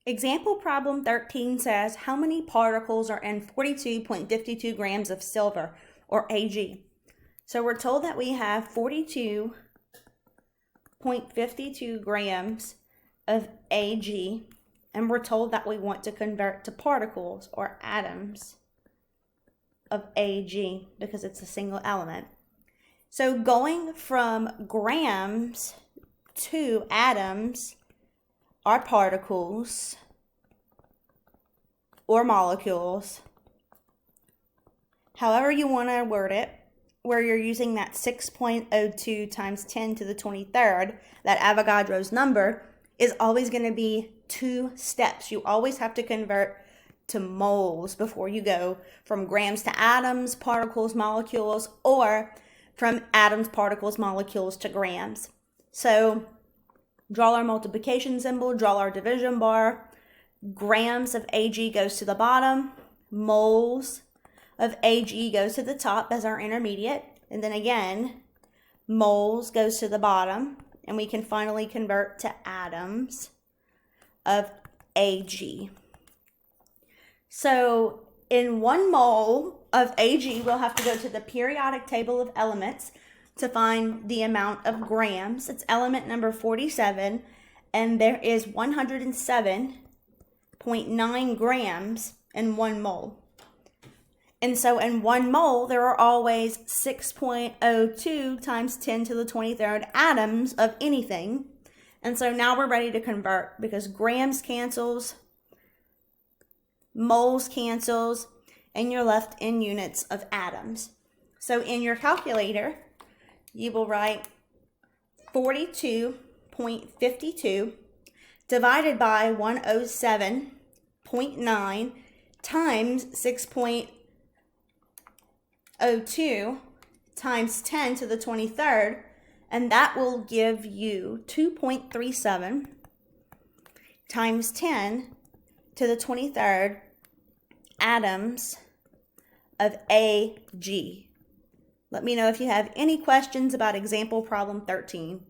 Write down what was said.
Example problem 13 says, how many particles are in 42.52 grams of silver, or Ag? So we're told that we have 42.52 grams of Ag, and we're told that we want to convert to particles or atoms of Ag because it's a single element. So going from grams to atoms are particles or molecules, however you want to word it, where you're using that 6.02 times 10 to the 23rd, that Avogadro's number, is always going to be 2 steps. You always have to convert to moles before you go from grams to atoms, particles, molecules, or from atoms, particles, molecules to grams. So draw our multiplication symbol, draw our division bar. Grams of Ag goes to the bottom. Moles of Ag goes to the top as our intermediate. And then again, moles goes to the bottom. And we can finally convert to atoms of Ag. So in 1 mole of Ag, we'll have to go to the periodic table of elements to find the amount of grams. It's element number 47, and there is 107.9 grams in 1 mole. And so in 1 mole, there are always 6.02 times 10 to the 23rd atoms of anything. And so now we're ready to convert because grams cancels, moles cancels, and you're left in units of atoms. So in your calculator, you will write 42.52 divided by 107.9 times 6.02 times 10 to the 23rd, and that will give you 2.37 times 10 to the 23rd atoms of Ag. Let me know if you have any questions about example problem 13.